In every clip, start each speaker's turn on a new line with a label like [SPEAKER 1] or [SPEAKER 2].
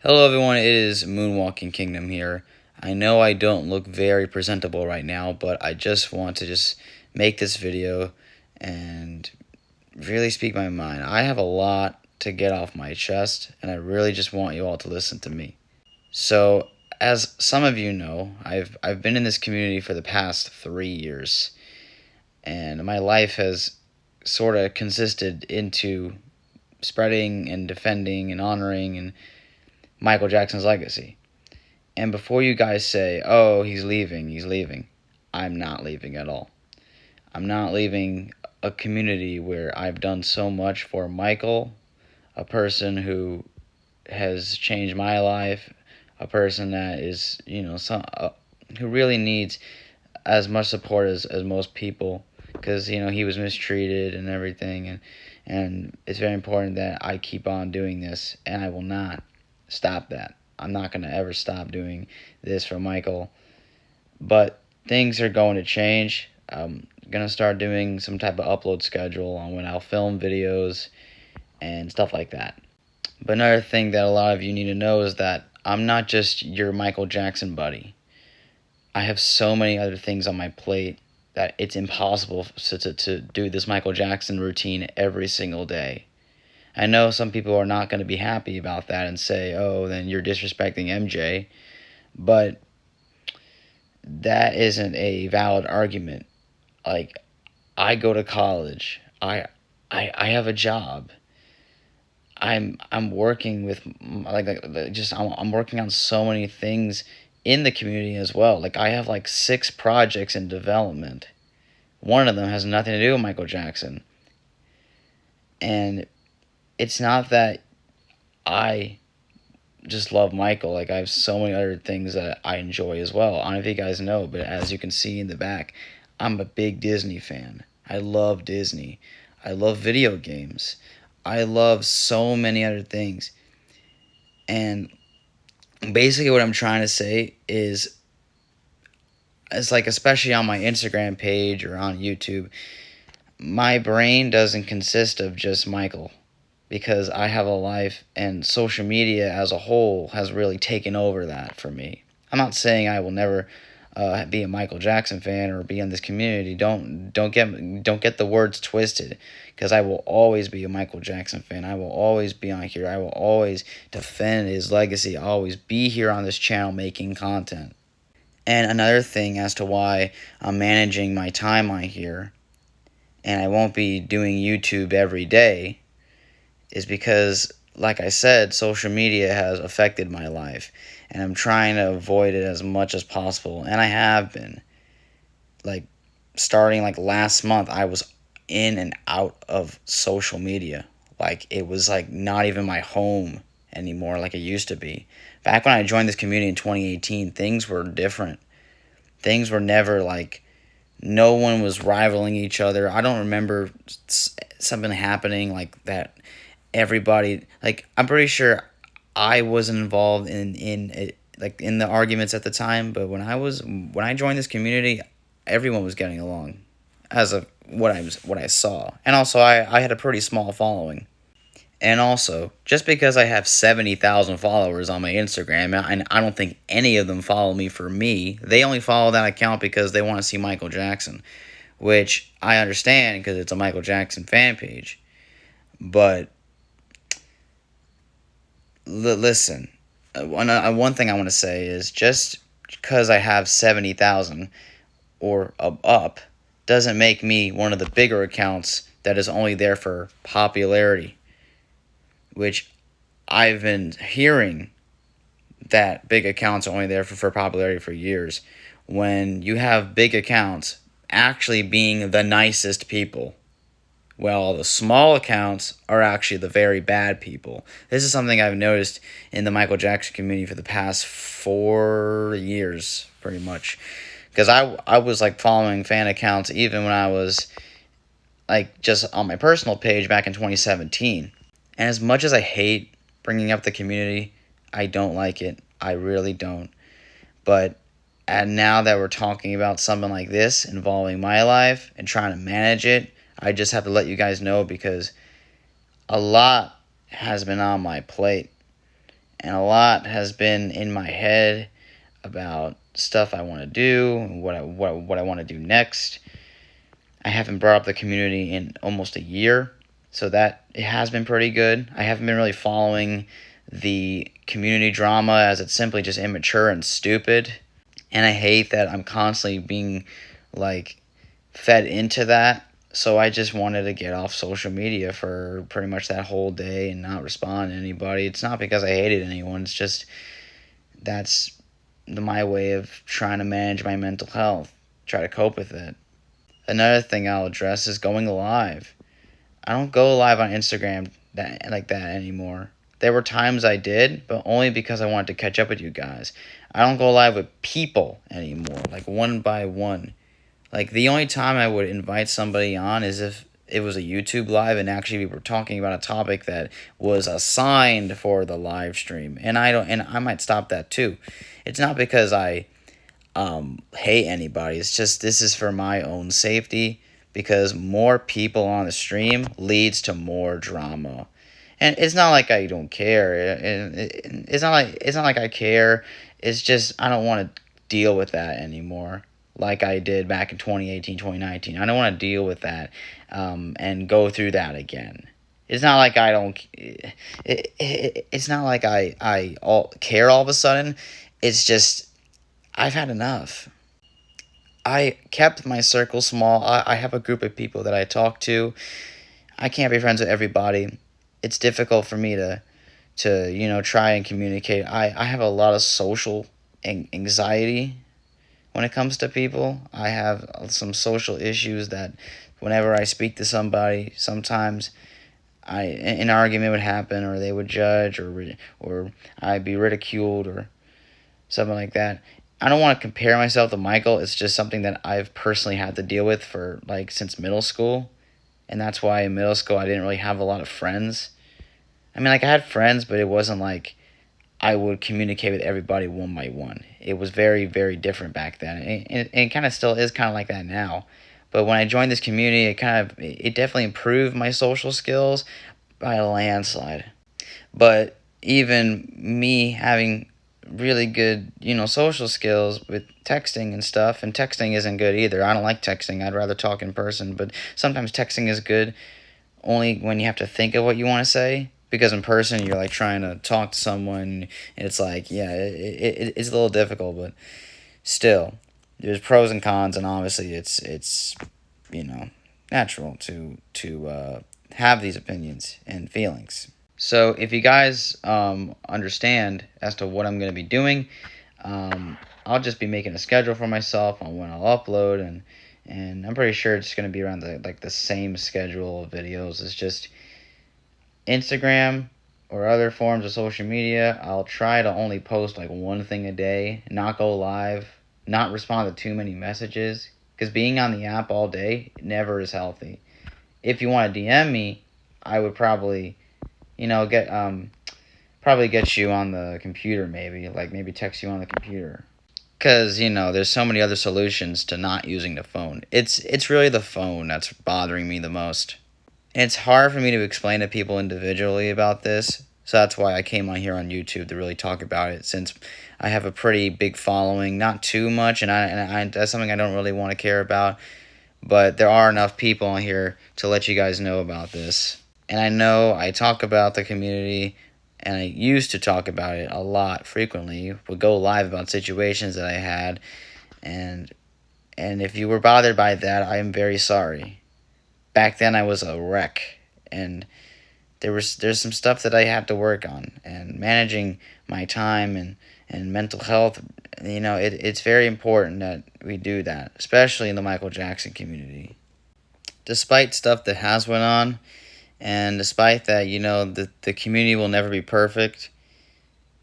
[SPEAKER 1] Hello everyone, it is Moonwalking Kingdom here. I know I don't look very presentable right now, but I just want to make this video and really speak my mind. I have a lot to get off my chest, and I really just want you all to listen to me. So, as some of you know, I've been in this community for the past 3 years, and my life has sort of consisted into spreading and defending and honoring and Michael Jackson's legacy. And before you guys say, oh, he's leaving, I'm not leaving at all. I'm not leaving a community where I've done so much for Michael, a person who has changed my life, a person that is, who really needs as much support as most people, because, he was mistreated and everything. And it's very important that I keep on doing this, and I will not stop that. I'm not going to ever stop doing this for Michael. But things are going to change. I'm going to start doing some type of upload schedule on when I'll film videos and stuff like that. But another thing that a lot of you need to know is that I'm not just your Michael Jackson buddy. I have so many other things on my plate that it's impossible to do this Michael Jackson routine every single day. I know some people are not going to be happy about that and say, oh, then you're disrespecting MJ. But that isn't a valid argument. Like, I go to college. I have a job. I'm working with I'm working on so many things in the community as well. Like, I have like 6 projects in development. One of them has nothing to do with Michael Jackson. And it's not that I just love Michael. Like, I have so many other things that I enjoy as well. I don't know if you guys know, but as you can see in the back, I'm a big Disney fan. I love Disney. I love video games. I love so many other things. And basically what I'm trying to say is, it's like, especially on my Instagram page or on YouTube, my brain doesn't consist of just Michael, because I have a life, and social media as a whole has really taken over that for me. I'm not saying I will never be a Michael Jackson fan or be in this community. Don't get the words twisted, because I will always be a Michael Jackson fan. I will always be on here. I will always defend his legacy. I'll always be here on this channel making content. And another thing as to why I'm managing my timeline here, and I won't be doing YouTube every day, is because, like I said, social media has affected my life, and I'm trying to avoid it as much as possible, and I have been. Like, starting like last month, I was in and out of social media. Like, it was like not even my home anymore like it used to be. Back when I joined this community in 2018, things were different. Things were never like, no one was rivaling each other. I don't remember something happening like that. Everybody, like, I'm pretty sure I wasn't involved in it, like, in the arguments at the time. But when I joined this community, everyone was getting along, as of what I saw. And also, I had a pretty small following. And also, just because I have 70,000 followers on my Instagram, and I don't think any of them follow me for me, they only follow that account because they want to see Michael Jackson, which I understand because it's a Michael Jackson fan page. But listen, one thing I want to say is, just because I have 70,000 or up doesn't make me one of the bigger accounts that is only there for popularity, which I've been hearing that big accounts are only there for popularity for years, when you have big accounts actually being the nicest people. Well, the small accounts are actually the very bad people. This is something I've noticed in the Michael Jackson community for the past 4 years, pretty much. Because I was like following fan accounts even when I was like just on my personal page back in 2017. And as much as I hate bringing up the community, I don't like it. I really don't. But now that we're talking about something like this involving my life and trying to manage it, I just have to let you guys know, because a lot has been on my plate. and a lot has been in my head about stuff I want to do and what I want to do next. I haven't brought up the community in almost a year, so that it has been pretty good. I haven't been really following the community drama as it's simply just immature and stupid. And I hate that I'm constantly being like fed into that. So I just wanted to get off social media for pretty much that whole day and not respond to anybody. It's not because I hated anyone. It's just that's my way of trying to manage my mental health, try to cope with it. Another thing I'll address is going live. I don't go live on Instagram like that anymore. There were times I did, but only because I wanted to catch up with you guys. I don't go live with people anymore, like one by one. Like the only time I would invite somebody on is if it was a YouTube live and actually we were talking about a topic that was assigned for the live stream. And I might stop that too. It's not because I hate anybody. It's just this is for my own safety, because more people on the stream leads to more drama. And it's not like I don't care. It's not like I care. It's just I don't want to deal with that anymore like I did back in 2018, 2019. I don't want to deal with that and go through that again. It's not like I don't. It's not like I care all of a sudden. It's just I've had enough. I kept my circle small. I have a group of people that I talk to. I can't be friends with everybody. It's difficult for me to try and communicate. I have a lot of social anxiety when it comes to people. I have some social issues that whenever I speak to somebody, sometimes an argument would happen, or they would judge, or I'd be ridiculed or something like that. I don't want to compare myself to Michael. It's just something that I've personally had to deal with for since middle school. And that's why in middle school I didn't really have a lot of friends. I mean, I had friends, but it wasn't like I would communicate with everybody one by one. It was very, very different back then. And it kind of still is kind of like that now. But when I joined this community, it definitely improved my social skills by a landslide. But even me having really good, social skills with texting and stuff, and texting isn't good either. I don't like texting. I'd rather talk in person, but sometimes texting is good only when you have to think of what you want to say, because in person you're trying to talk to someone and it's it's a little difficult, but still there's pros and cons, and obviously it's natural to have these opinions and feelings. So if you guys understand as to what I'm going to be doing, I'll just be making a schedule for myself on when I'll upload, and I'm pretty sure it's going to be around the same schedule of videos. It's just Instagram or other forms of social media. I'll try to only post one thing a day, not go live, not respond to too many messages, because being on the app all day never is healthy. If you want to DM me, I would probably get you on the computer, maybe text you on the computer. Because, there's so many other solutions to not using the phone. It's really the phone that's bothering me the most. And it's hard for me to explain to people individually about this, so that's why I came on here on YouTube to really talk about it, since I have a pretty big following, not too much, and I that's something I don't really want to care about, but there are enough people on here to let you guys know about this. And I know I talk about the community, and I used to talk about it a lot frequently, would go live about situations that I had, and if you were bothered by that, I am very sorry. Back then I was a wreck, and there's some stuff that I had to work on, and managing my time and mental health, it's very important that we do that, especially in the Michael Jackson community. Despite stuff that has went on, and despite that, the community will never be perfect,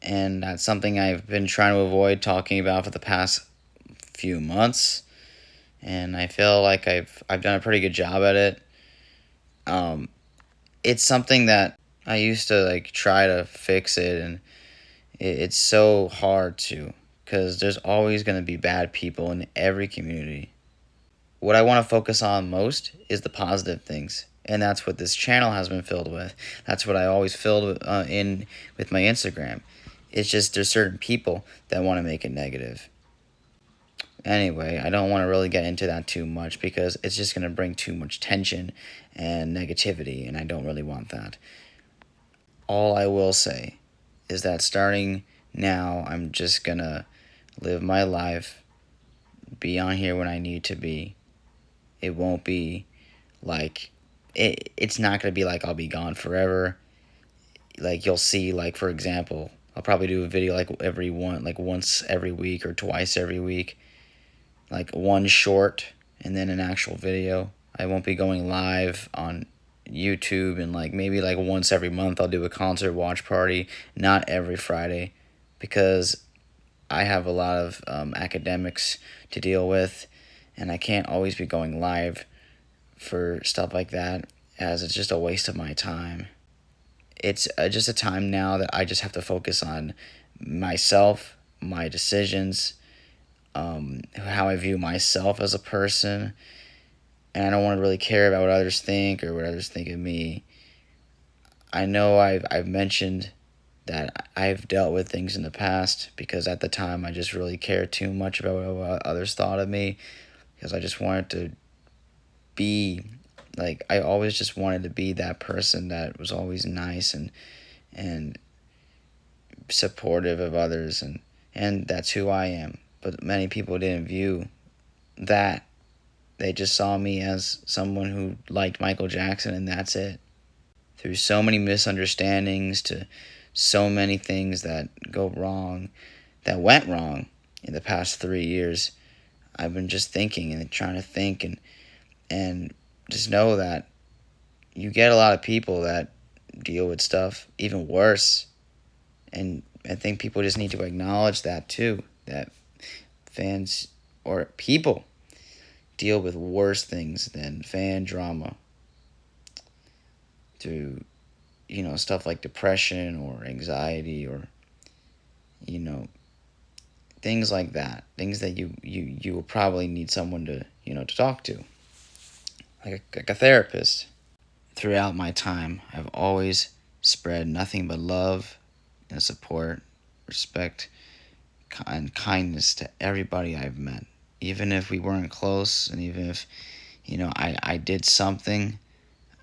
[SPEAKER 1] and that's something I've been trying to avoid talking about for the past few months, and I feel like I've done a pretty good job at it. It's something that I used to try to fix it, and it's so hard to, because there's always going to be bad people in every community. What I want to focus on most is the positive things, and that's what this channel has been filled with. That's what I always filled in with my Instagram. It's just there's certain people that want to make it negative. Anyway, I don't want to really get into that too much because it's just going to bring too much tension and negativity, and I don't really want that. All I will say is that starting now, I'm just going to live my life, be on here when I need to be. It won't be like, it's not going to be like I'll be gone forever. Like, you'll see, like, for example, I'll probably do a video like once every week or twice every week, like one short and then an actual video. I won't be going live on YouTube, and like maybe like once every month I'll do a concert watch party, not every Friday, because I have a lot of academics to deal with, and I can't always be going live for stuff like that, as it's just a waste of my time. It's just a time now that I just have to focus on myself, my decisions, how I view myself as a person, and I don't want to really care about what others think or what others think of me. I know I've mentioned that I've dealt with things in the past because at the time I just really cared too much about what others thought of me, because I just wanted to be, like, I always just wanted to be that person that was always nice and supportive of others, and that's who I am. But many people didn't view that. They just saw me as someone who liked Michael Jackson, and that's it. Through so many misunderstandings to so many things that go wrong, that went wrong in the past 3 years, I've been just thinking and trying to think and just know that you get a lot of people that deal with stuff even worse. And I think people just need to acknowledge that too, that fans or people deal with worse things than fan drama, through, stuff like depression or anxiety or, things like that. Things that you will probably need someone to, to talk to, like a therapist. Throughout my time, I've always spread nothing but love and support, respect, and kindness to everybody I've met. Even if we weren't close, and even if, I did something,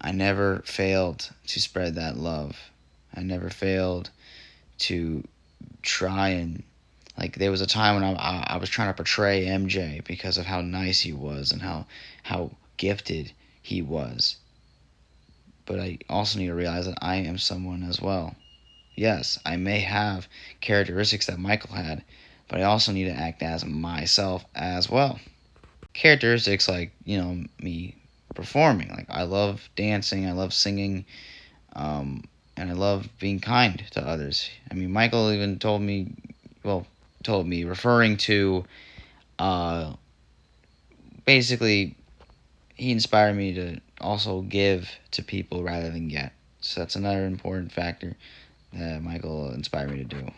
[SPEAKER 1] I never failed to spread that love. I never failed to try and, like, there was a time when I was trying to portray MJ because of how nice he was and how gifted he was. But I also need to realize that I am someone as well. Yes, I may have characteristics that Michael had, but I also need to act as myself as well. Characteristics like, me performing. Like, I love dancing, I love singing, and I love being kind to others. I mean, Michael even told me, referring to, basically, he inspired me to also give to people rather than get. So that's another important factor that Michael inspired me to do.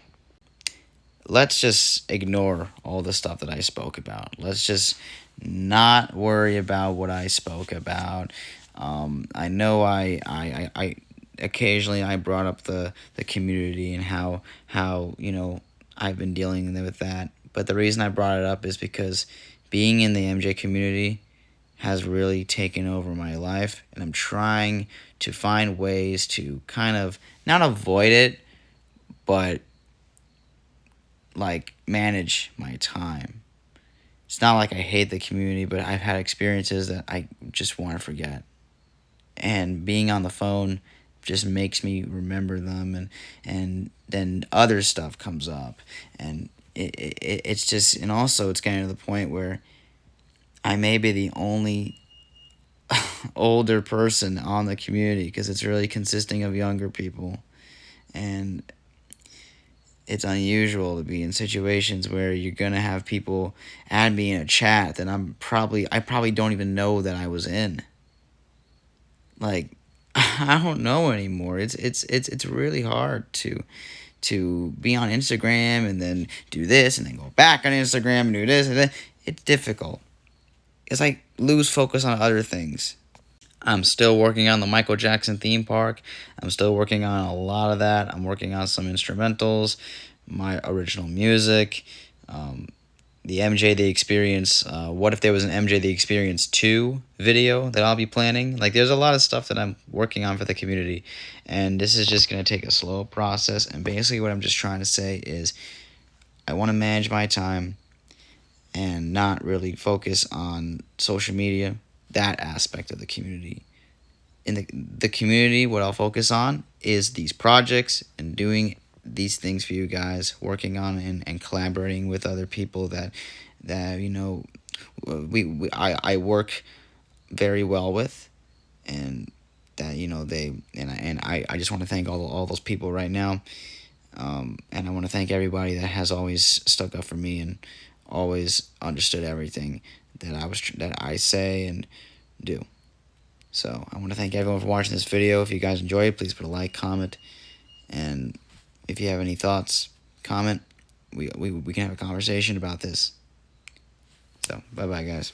[SPEAKER 1] Let's just ignore all the stuff that I spoke about. Let's just not worry about what I spoke about. I know I occasionally I brought up the community and how I've been dealing with that. But the reason I brought it up is because being in the MJ community has really taken over my life, and I'm trying to find ways to kind of not avoid it, but like manage my time. It's not like I hate the community, but I've had experiences that I just want to forget. And being on the phone just makes me remember them, and then other stuff comes up, and it's just, and also it's getting to the point where I may be the only older person on the community, because it's really consisting of younger people, and it's unusual to be in situations where you're gonna have people add me in a chat that I probably don't even know that I was in. Like, I don't know anymore. It's really hard to be on Instagram and then do this and then go back on Instagram and do this and that. It's difficult. It's like lose focus on other things. I'm still working on the Michael Jackson theme park. I'm still working on a lot of that. I'm working on some instrumentals, my original music, the MJ the Experience. What if there was an MJ the Experience 2 video that I'll be planning? Like, there's a lot of stuff that I'm working on for the community, and this is just going to take a slow process. And basically, what I'm just trying to say is I want to manage my time and not really focus on social media, that aspect of the community. In the community, what I'll focus on is these projects and doing these things for you guys, working on and collaborating with other people that I work very well with, and that they and I just want to thank all those people right now, and I want to thank everybody that has always stuck up for me and always understood everything that I say and do. So I want to thank everyone for watching this video. If you guys enjoy it, please put a like, comment, and if you have any thoughts, comment. We can have a conversation about this. So bye bye, guys.